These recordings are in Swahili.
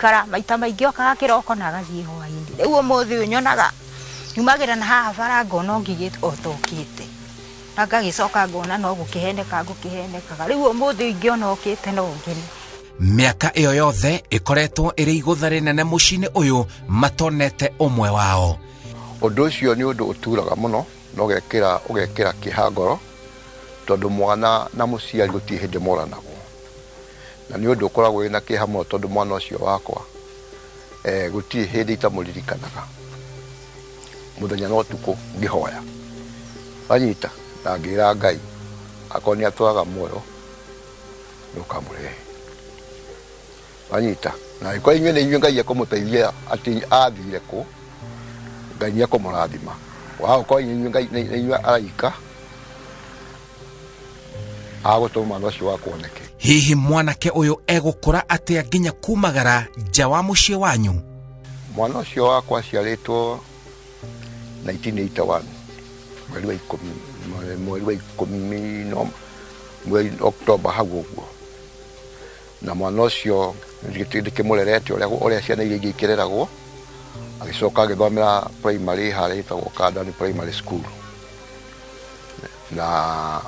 agaikara maita maingĩ okaga kĩroko na agathiĩ hwainĩ rĩu ũmũthĩ ũyũ nyonaga nyumagĩra na haha bara ngona ngigĩte otokĩte na ngagĩcoka ngona no gũkĩhenekaga rĩu ũmũthĩ ingĩona okĩte no ngene. Mĩaka ĩyo yothe ĩkoretwo ĩrĩ igũtha rĩnene mũciĩ-inĩ ũyũ matonete ũmwe wao. Ũndũ ũcio nĩ ũndũ ũturaga mũno no ũgekĩra kĩeha ngoro tondũ mwana na mũciari gũtirĩ hĩndĩ moranagwo na nĩ ũndũ ũkoragwo wĩna kĩeha mũno tondũ mwana ũcio wakwa gũtirĩ hĩndĩ itamũririkanaga mũthenya na ũtukũ ngĩhoya anyita na ngĩra Ngai akorwo nĩ atwaraga muoyo nĩũkamũrehe anyita na iko inyuĩ nĩ inyuĩ Ngai ekũmũteithia atĩ athire kũ Ngai nĩekũmũrathima wao ko inyuĩ Ngai nĩ inyuĩ araika agũtũma mwana ũcio wakuoneke. Hihi mwanake ũyũ egũkũra atĩa nginya kumagara nja wa mũciĩ wanyu? Mwana ũcio wakwa aciarĩtwo 1981 mweri wa ikũmi mweri October hau ũguo na mwana ũcio ndĩkĩmũrerete ũrĩa ciana iria ingĩ ikĩreragwo agĩcoka agĩthomera primary harĩa ĩtagwo Kadani Primary School na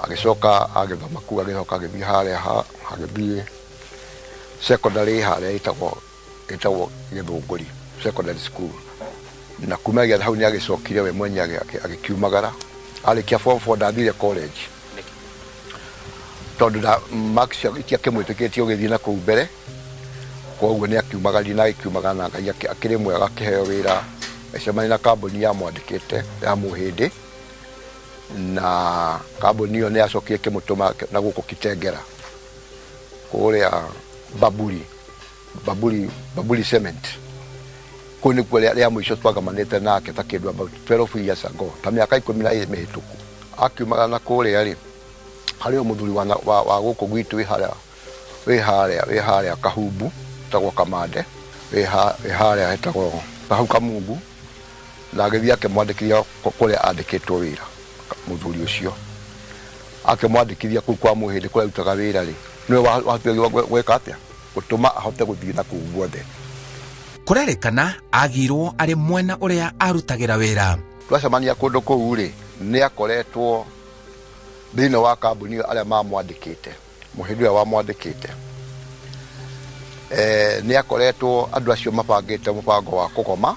agĩcoka agĩthoma kuu agĩcoka agĩthiĩ harĩa agĩthiĩ secondary harĩa ĩtagwo Gĩthũngũri Secondary School na kumagia hau nĩ agĩcokire we mwenye agĩkiumagara arĩkia form 4 ndathire college tondũ marks itiakĩmwĩtĩkĩtie ũgĩthiĩ na kũu mbere koguo nĩ akiumagari na agĩkiumagara na Ngai akĩrĩ mwega akĩheo wĩra acemania na kambuni ya mwandĩkĩte ya Mũhĩndĩ na kambuni ĩyo nĩ acokire kĩmũtũma na gũkũ Kitengera kũrĩa Baburi Cement kũu nĩkuo rĩa mũico twagamanĩte nake ta kĩndũ about 12 years ago ta mĩaka 12 mĩhĩtũku akiumagara na kũrĩa rĩ harĩ mũthuri wa gũkũ gwitũ wĩ harĩa Kahumbu tagwo Kamande wĩ harĩa hetagwo hau Kamungu na agĩthiĩ akĩmwandĩkithia kũrĩa andĩkĩtwo wĩra mũthuri ũcio akĩmwandĩkithia kũu kwa Mũhĩndĩ kũrĩa arutaga wĩra rĩ nĩwe wahotire gwĩka atĩa gũtũma ahote gũthiĩ na kũu guothe. Kũrerĩkana agirwo arĩ mwena ũrĩa arutagĩra wĩra. Twacemania kũndũ kũu rĩ nĩ akoretwo thĩinĩ wa kambuni arĩa mamwandĩkĩte Mũhĩndĩ ũrĩa wamwandĩkĩte nĩ akoretwo andũ acio mabangĩte mũbango wa kũgoma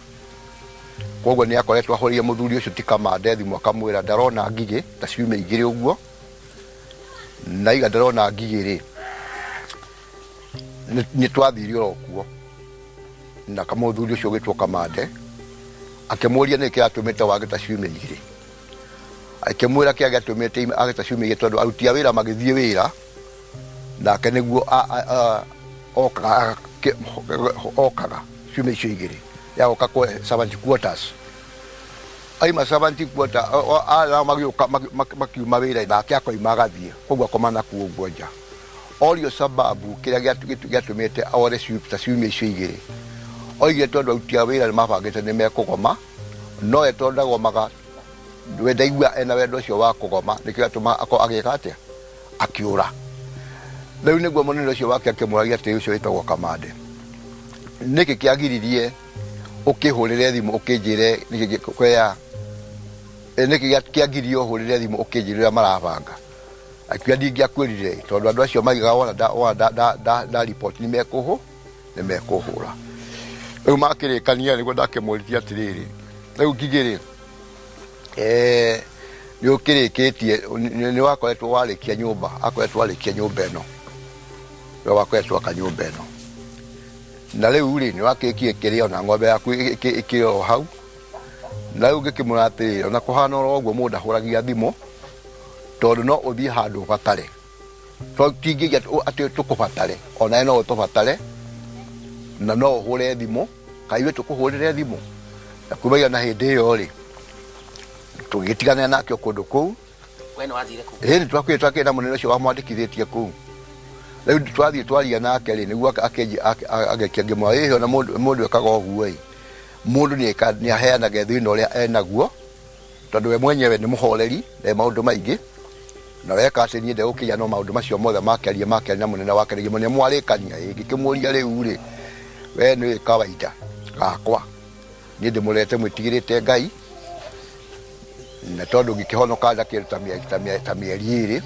koguo nĩ akoretwo ahũrĩire mũthuri ũcio ti Kamande thimũ akamwĩra ndarona ngigĩ ta ciumia igĩrĩ ũguo na iga ndarona ngigĩ rĩ nĩ twathire oro kuo na kamũthuri ũcio gwĩtwo Kamande akĩmũria nĩ kĩratũmĩte wage ta ciumia igĩrĩ akĩmwĩra kĩa gĩatũmĩte age ta ciumia igĩrĩ tondũ aruti a wĩra magĩthiĩ wĩra nake nĩguo okaga ciumia icio igĩrĩ yagoka kwa servant quarters aima servant quarter ala magĩũka makiuma wĩra nake akoima agathiĩ koguo akomana kuo ũguo nja orio sababu kĩrĩa gĩatũmĩte ore ta ciumia icio igĩrĩ oigire tondũ aruti a wĩra nĩ mabangĩte nĩ mekũgoma no tondũ ndagomaga ndaigua ena wendo ũcio wa kũgoma nĩkĩo atũma agĩka atĩa akĩũra rĩu nĩguo mũnene ũcio wake akĩmũragia atĩ ũcio wĩtagwo Kamande nĩkĩ kĩagiririe ũkĩhũrĩre thimũ ũkĩnjĩre nĩkĩ kĩagirio ũhũrĩre thimũ ũkĩnjĩre marabanga akĩũria ndingĩakwĩrire tondũ andũ acio maigaga wona report nĩ mekũhũra rĩu makĩrĩkania nĩguo ndakĩmũrĩtie atĩrĩrĩ rĩu ngigĩ nĩ ũkĩrĩkĩtie nĩ wakoretwo warĩkia nyũmba ĩno we wakoretwo aka nyũmba ĩno na rĩu rĩ nĩ wakĩrĩkie kĩrĩa na ng'ombe yaku ĩkĩrĩ hau na rĩu ngĩkĩmwĩra atĩrĩrĩ ona kũhana oro ũguo mũndũ ndahũragia thimũ tondũ no ũthiĩ handũ ũbatare tingĩiga atĩ tũkũbatare ona no ũtũbatare na no ũhũre thimũ kaigwe tũkũhũrĩre thimũ na kumagia na hĩndĩ ĩyo rĩ tũgĩtigana nake kũndũ kũu we nĩ wathire kũu nĩ twakĩrĩ na mũnene ũcio wamwandĩkithĩtie kũu rĩu twathiĩ twaria nake rĩ nĩguo agĩkia ngĩmwĩra ona mũndũ ekaga ũguo mũndũ nĩ aheanaga thĩna ũrĩa enaguo tondũ we mwenyewe nĩ mũhoreri na maũndũ maingĩ na weka atĩ niĩ ndegũkĩria no maũndũ macio mothe makĩaria na mũnene wake rĩngĩ mũnene mwarĩkania ngĩkĩmũria rĩu rĩ we nĩ kawaida gakwa niĩ ndĩmũrete mwĩtigĩrĩte Ngai na tondũ ngĩkĩhonoka ndakĩruta ta mĩeri ĩrĩ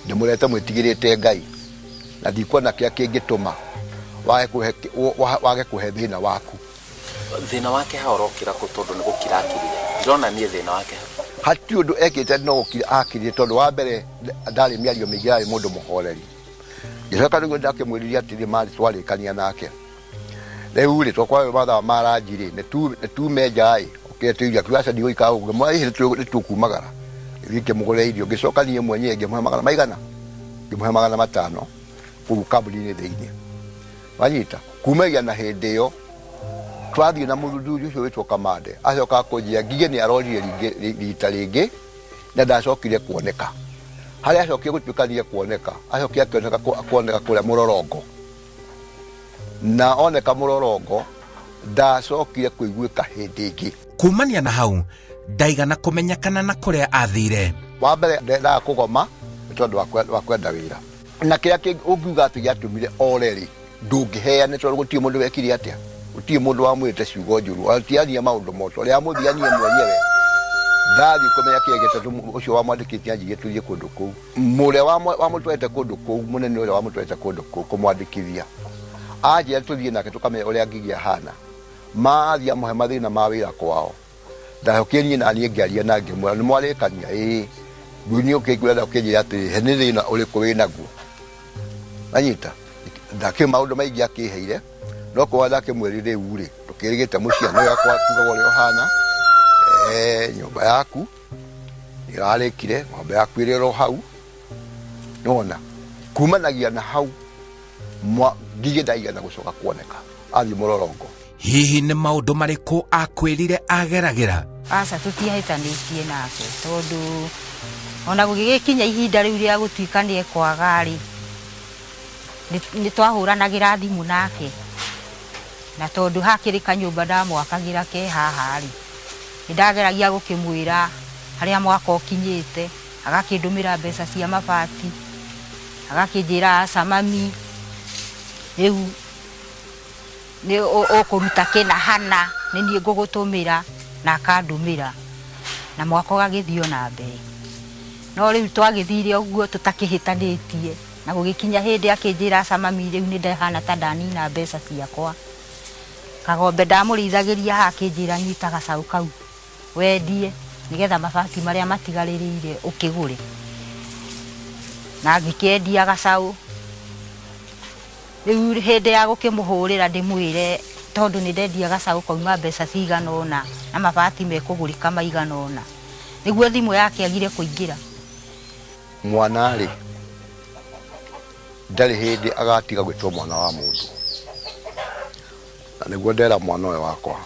ndĩmũrete mwĩtigĩrĩte Ngai na ndikuona kĩrĩa kĩngĩtũma wage kũhe thĩna waku. Thĩna wake haorokĩra kũ tondũ nĩ gũkirakirire ndĩrona niĩ thĩna wake hatirĩ ũndũ ekĩte no gũkira akirire tondũ wa mbere ndarĩ mĩario mĩingĩ yarĩ mũndũ mũhoreri. Ngĩcoka nĩguo ndakĩmwĩrire atĩrĩ marĩ twarĩkania nake rĩu rĩ twakwaga mathaa ma ranji-rĩ nĩtume nja-ĩ ũkĩetĩiria kiuga ndigũikara ũguo nĩtũkumagara ngĩmũgũrĩra irio ngĩcoka niĩ mwenyewe ngĩmũhe magana maigana ngĩmũhe magana 5 kũu kambuni-inĩ thĩinĩ wanyita kumagia na hĩndĩ ĩyo twathiĩ na mũthuri ũcio wĩtwo Kamande acoka kũnjia ngigĩ nĩ arorire rita rĩngĩ na ndacokire kuoneka harĩa acokire gũtuĩkania kuoneka acokire kuoneka kũrĩa Mũrorongo na oneka Mũrorongo ndacokire kũiguĩka hĩndĩ ĩngĩ. Kumania na hau ndaigana kũmenyekana na kũrĩa athire. Wa mbere ndendaga kũgoma nĩ tondũ wa kwenda wĩra na kĩrĩa ũngiuga atĩ gĩatũmire oreri ndũngĩheane tondũ gũtirĩ mũndũ wekire atĩa gũtirĩ mũndũ wamwĩte ciugo njũru atiania maũndũ moto ũrĩa amũthianie mwenyewe ndathiĩ kũmenya kĩrĩa gĩtũtũ ũcio wamwandĩkĩte anjigĩtũrie kũndũ kũu mũrĩa wamũtwarĩte kũndũ kũu mũnene ũrĩa wamũtwarĩte kũndũ kũu kũmwandĩkithia anjĩra tũthiĩ nake tũkamenya ũrĩa ngigĩ ahana mathiĩ amũhe mathĩna ma wĩra kwao ndacokire niĩ naniĩ ngĩaria na ngĩmwĩra nĩ mwarĩkania ĩĩ ngũni ũkĩngwĩra ũkĩnjĩra atĩrĩ he nĩ thĩna ũrĩkũ wĩnaguo anyita ndakĩ maũndũ maingĩ akĩheire no kwa ndakĩmwĩrire rĩu-rĩ tũkĩrĩgĩte mũciano yakwa kuga ũrĩa ũhana nyũmba yaku nĩrarĩkire ng'ombe yaku ĩrĩ oro hau nĩwona kumanagia na hau ngigĩ ndaigana gũcoka kuoneka athiĩ Mũrorongo. Hihi nĩ maũndũ marĩkũ akwĩrire ageragĩra? Aca tũtiahĩtanĩtie nake tondũ ona gũgĩkinya ihinda rĩu rĩa gũtuĩka nĩ ekwaga-rĩ nĩ twahũranagĩra thimũ nake na tondũ hakĩrĩ kanyũmba ndamwakagĩra ke haha-rĩ nĩndageragia gũkĩmwĩra harĩa mwaka ũkinyĩte agakĩndũmĩra mbeca cia mabati agakĩnjĩra aca mami rĩu nĩ ũkũruta kĩna hana nĩ niĩ ngũgũtũmĩra na akandũmĩra na mwaka ũgagĩthiĩ na mbere no rĩu twagĩthire ũguo tũtakĩhĩtanĩtie na gũgĩkinya hĩndĩ akĩnjĩra aca mami rĩu nĩ ndahana ta ndanina mbeca ciakwa kagombe ndamũrĩithagĩria haha akĩnjĩra nyita gacaũ kau wendie nĩgetha mabati marĩa matigarĩrĩire ũkĩgũre na ngĩkĩendia gacaũ rĩu hĩndĩ ya gũkĩmũhũrĩra ndĩmwĩre tondũ nĩ ndendia gacaũ kauma mbeca cigana ũna na mabati mekũgũrĩka maigana ũna nĩguo thimũ yake agire kũingĩra. Mwana-rĩ ndarĩ hĩndĩ agatiga gwĩtwo mwana wa mũndũ na nĩguo ndera mwana ũyũ wakwa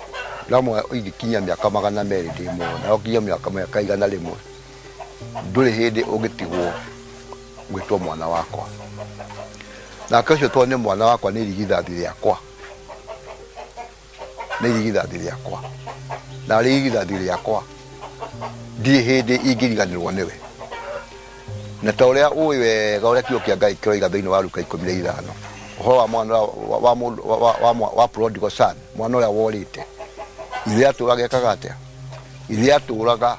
ndamwe ingĩkinya mĩaka 200 ndĩ muoyo na ũkinya mĩaka 100 ndũrĩ hĩndĩ ũngĩtigwo gwĩtwo mwana wakwa na kacio tondũ nĩ mwana wakwa nĩ irigithathi rĩakwa na irigithathi rĩakwa ndirĩ hĩndĩ ingĩriganĩrwo nĩwe na ta ũrĩa ũĩ wega ũrĩa kiugo kĩa Ngai kĩroiga thĩinĩ wa Luka 15 ũhoro wa mwana wa prodigal son mwana ũrĩa worĩte ithe atũraga ekaga atĩa ithe atũraga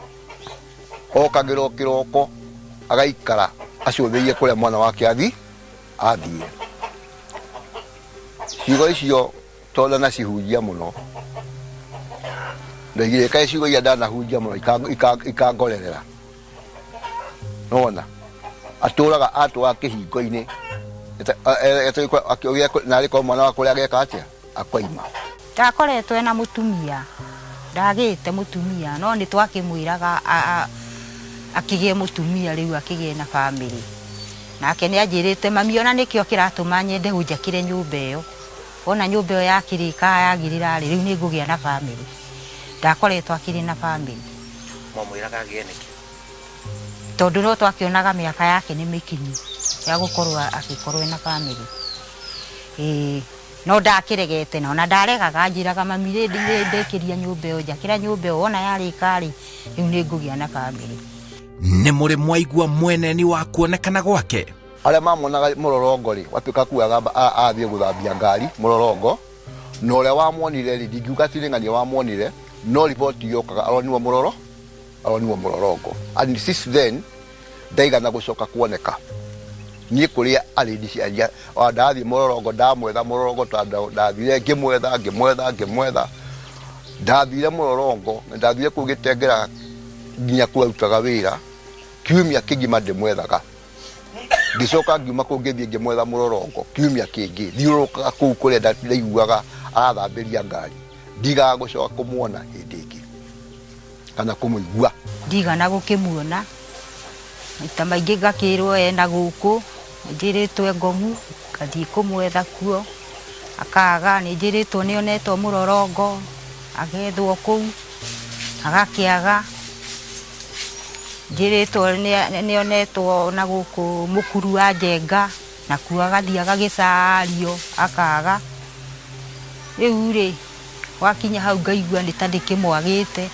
okagĩrwo kĩroko agaikara acũthĩirie kũrĩa mwana wake athiĩ ciugo icio tondũ na cihunjia mũno ndaigĩrĩka ciugo iria ndanahunjia mũno ikangorerera nona atũraga atũra kĩhingo-inĩ na arĩkorwo mwana wa kũrĩa ageka atĩa akoima. Ndakoretwo ena mũtumia ndagĩte mũtumia no nĩ twakĩmwĩraga akĩgĩe mũtumia rĩu akĩgĩe na bamĩrĩ nake nĩ anjĩrĩte mami ona nĩkĩo kĩratũma nyende ũnjakĩre nyũmba ĩyo ona nyũmba ĩyo yakĩrĩka yagĩrĩra rĩu nĩ ngũgĩa na bamĩrĩ ndakoretwo akĩrĩ na bamĩrĩ mwamwĩraga agĩe nĩkĩ tondũ no twakĩonaga mĩaka yake nĩ mĩkinyu ya gũkorwo agĩkorwo ena bamĩrĩ no ndakĩregete na ona ndaregaga njĩraga mami ndĩkĩria nyũmba ĩyo njakĩra nyũmba ĩyo ona yarĩka-rĩ rĩu nĩ ngũgĩa na bamĩrĩ. Nĩ mũrĩ mwaigua mweneni wa kuonekana gwake? Aria mamonaga Mororongo ri watuka kuaga athie guthambia ngari Mororongo no ria wamonire ri ndingiuga tiringania wamonire no report yokaga aroniwa Mororongo and since then ndaigana gucoka kuoneka nie kuria aridi cia ndathi Mororongo ndamwetha Mororongo ndathire ngimwetha ndathire Mororongo ndathire kugitengera nginya kurutaga wira kiumia kigima ndimwethaga gicoka ngiuma kungithie ngimwetha Mororongo kiumia kingi thiurukaga kuu kuria ndaiguaga arathambiria ngari ndigaga gucoka kumuona hindi ingi kana kumuigua ndigana gukimuona maita maingi ngakirwo ena guku njiritwe Ngong'u ngathii kumwetha kuo akaga ni njiritwo nionetwo Mororongo agethwo kuu agakiaga njiritwo nionetwo na guku mukuru wa Njenga na kuo agathii agagicario akaga riu ri wakinya hau ngaigua ni ta ndikimwagite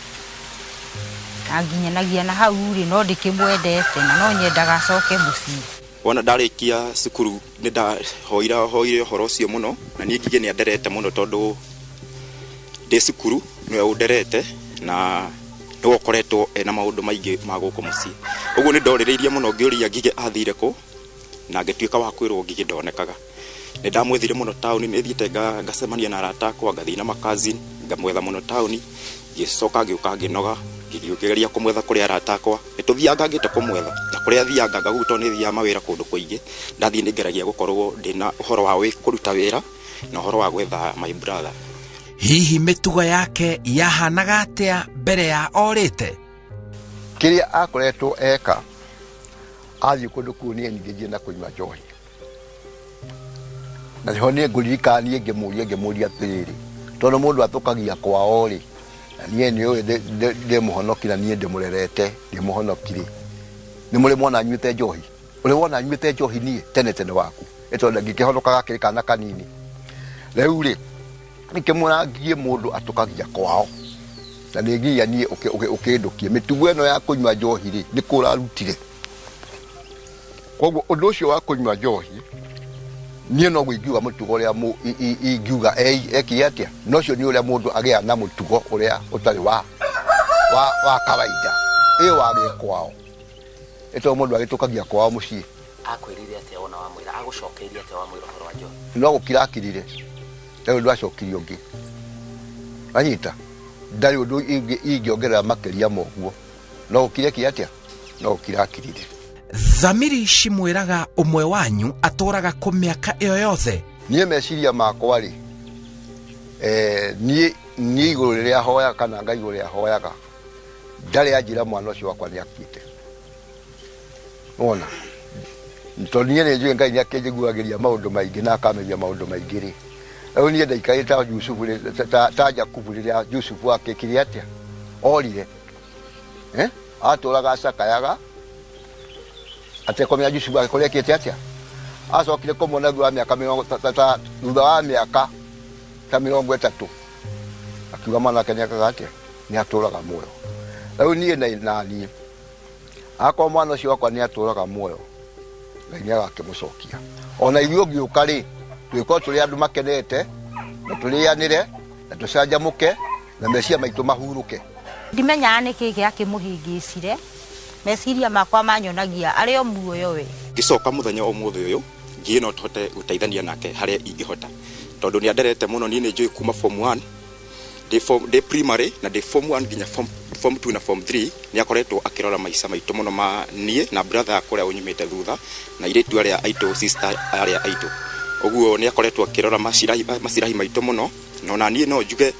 aginyanagia na hau ri no ndikimwendete na no nyendaga acoke mucii. Wona ndarikia cukuru ni ndahoire horo cio muno na nie ngige ni anderete muno tondu ndi cukuru ni underete na ni ukoretwo ena maundu maingi ma guku mucii. Uguo ni ndorireirie muno ngiuria ngige athire ku na ngituika wa kwirwo ngige ndonekaga. Ni ndamwethire muno town ni thiete ngacemania na arata akwa ngathii na makazi ngamwetha muno town ngicoka ngiuka nginoga ngigeria kumwetha kuria arata akwa nituthianga ngite kumwetha na kuria thianga ngaguto ni thia mawira kundu kuingi ndathii ngeragia gukorwo ndina uhoro wa kuruta wira na uhoro wa gwetha my brother. Hihi mitugo yake yahanaga atia mbere ya orite? Kiria akoretwo eka athi kundu kunie ngithie na kunywa njohi na hone ngurikanie ngemuria atiriri tondu mundu atukagia kwao ri nie ni uyu de muhonoki na nie ndimurerete ndimuhonokire ni muri mwana nywite njohi uri wona nywite njohi nie tene waku etonda ngikihonokaga kirikana kanini riu ri nikimuragie mundu atukagia kwao na nigia nie ukindukie mitugo eno ya kunywa njohi ri ni kurarutire koguo undu ucio wa kunywa njohi nie no guigiwa mutugo ria ingiuga ekiatia no cio ni uria mundu agia na mutugo uria utari wa kawaida wage kwao eto mundu agitukagia kwao mucii akwirire atia ona wa mwira agucokeire atia wa mwira horo wa njohi no gukirakirire riu ndwacokirio ngi anyita ndari undu ingiongerera makeria moguo no gukire kiatia no gukirakirire. Thamiri cimwiraga umwe wanyu aturaga ku miaka iyo yothe? Nie meciria makwa ri nie iguru riria hoya kana ngai iguru riria hoyaga ndari ajira mwana ucio wakwa ni akite ona to nie ni njui ngai ni akinjiguagiria maundu maingi na akameria maundu maingi ri riu nie ndaikarite Yusufu ta Jakubu riria Yusufu akikire atia orire aturaga acakayaga atekomea Yusufu akikoria kiete atia acokire kumona thutha wa miaka thutha wa miaka ta 30 akiuga mwana kenyakaga atia ni aturaga muoyo riu nie na nie akwa mwana ucio wakwa ni aturaga muoyo ngai ni agakimucokia ona ithuĩ ngiuka ri twiko turi andu makenete na turianire na tucanjamuke na meciria maitu mahuruke. Ndimenyaga niki giakimuhingicire meciria makwa manyonagia ari o muoyo we Gicoka muthenya umuthi uyu ngino tote guteithania nake haria ingihota tondu ni anderete muno ni njui kuma form 1 de primary na de form 1 nginya form 2 na form 3 ni akoretwo akirora maica maitu muno ma nie na brother akuria unyumite thutha na iritu aria aito sister aria aito oguo ni akoretwo akirora macirahi maitu muno na nie no njuge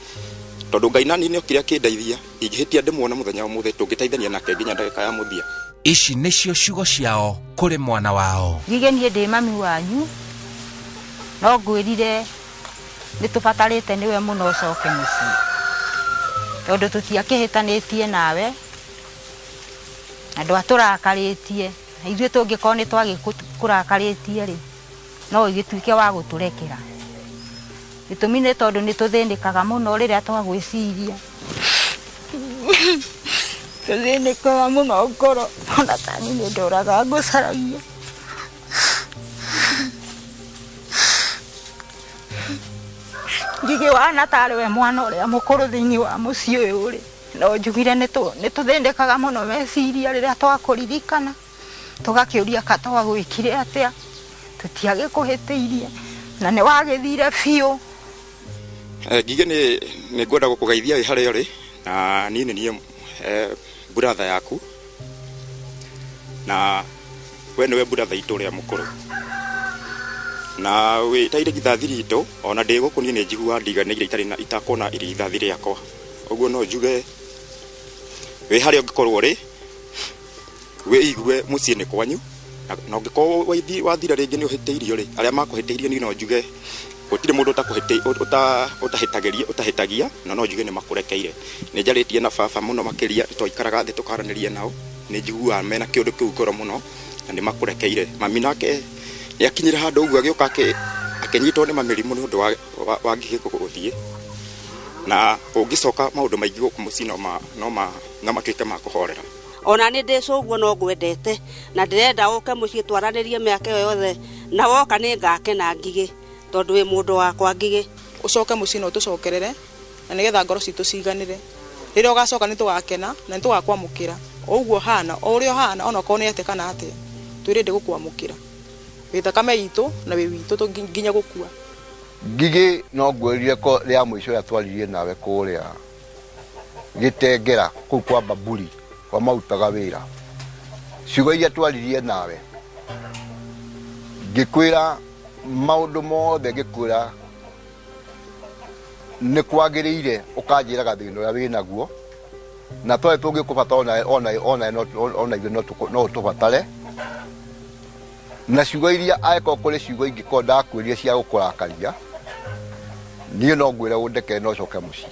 tondu ngai nani ni okiria kindeithia ingihitia ndimwona muthenya umuthi tungiteithania nake nginya ndagika ya muthia. Ici nicio ciugo ciao kuri mwana wao. ngigenie ndi mami wanyu no ngwirire nitubatarite niwe muno ucoke mucii tondu tutiakihitanitie nawe andu aturakaritie na ithuĩ tungĩkorwo nĩ twagĩkũrakaritie ri no igĩtuĩke wa gũtũrekera gĩtũmi nĩ tondũ nĩ tũthĩnĩkaga mũno rĩrĩa twagwĩciria tũthĩnĩkaga mũno ngoro ona tani nĩ ndũraga ngũcaragia Ngige wana tare we mwana uria mukuru thiini wa mucii uyu ri no njugire ni tuthindikaga muno meciria riria twakuririkana tugakiuria katwa gwikire atia tutiage kuhitiirie na ni wagithire biu. Ngige ni ngwenda gukugeithia wi haria uri na nie brother yaku na we niwe brother itu uria mukuru na we taire githathiri itu ona ndi guku ni njigua ndiganire itari na itakona iri ithathiri yakwa uguo no njuge we haria ungikorwo ri we igwe mucii ni kwanyu na ungikorwo wathira ringi ni uhiteirio ri aria makuhiteirio ni no njuge gutire mundu utahitagia na no njuge ni makurekeire ni njaritie na baba muno makiria twaikaraga thi tukaranirie nao ni njigua mena kiundu kiu ngoro muno na ni makurekeire mami nake yakinyira handu uguo agioka akinyitwo ni mamirimu nundu wa Ngige guthie na ungicoka maundu maingi guku mucii no matuike ma kuhorera. Ona ni ndicuguo no gwendete na ndirenda uke mucii twaranirie miaka yothe na woka ni ngakena Ngige tondu wi mundu wakwa Ngige ucoke mucii no tucokerere na nigetha ngoro citu ciganire riria ugacoka ni tugakena na ni tugakwamukira uguo hana urio hana ona ko ni etekana atia twirinde gukwamukira withakame itu na wi witu tunginya gukua. Ngige no ngwirire ko ria mwisho ya twaririe nawe kuria Gitengera ku kwa Baburi kwa mautaga wira ciugo iria twaririe nawe ngikwira maundu mothe ngikwira ni kwagiriire ukanjira gathino ya winaguo na twae tungikubata ona no tubatare na ciugo iria aiko kuri ciugo ingiko ndakwiria cia gukurakaria nie no ngwira undeke no coke mucii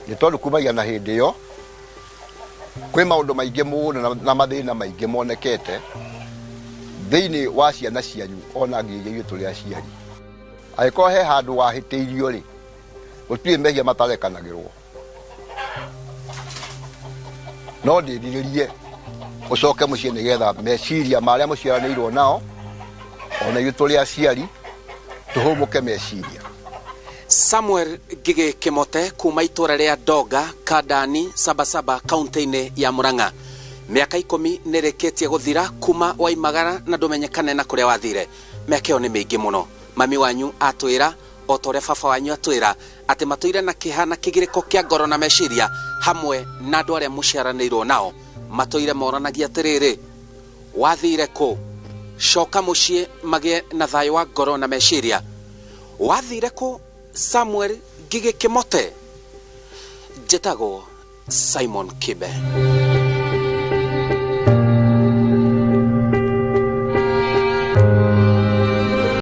ni tondu kumagia na hindi yo kwi maundu maingi muno na mathina maingi monekete thiini wa ciana cianyu ona ngiye turi aciari aiko he handu wahiteirio ri gutire mehia matarekanagirwo no ndiririe ucoke mucii nigetha meciria maria muciaranirwo nao ona ithu turi aciari tuhumuke meciria. Samuel Ngige Kimote kuma itura ria Ndonga Kandani Sabasaba kaunti-ini ya Murang'a miaka 10 nireketie guthira kuma waimagara na ndumenyekane na kuria wathire miaka yo ni mingi muno. Mami wanyu atwira o tore baba wanyu atwira ati matuire na kihana kigiriko kia ngoro na meciria hamwe na andu aria muciaranirwo nao matuire moranagia atiriri wathire ku coka mucii magie na thayo wa ngoro na meciria wathire ku Samuel Ngige Kimote. Njetago Simon Kibe.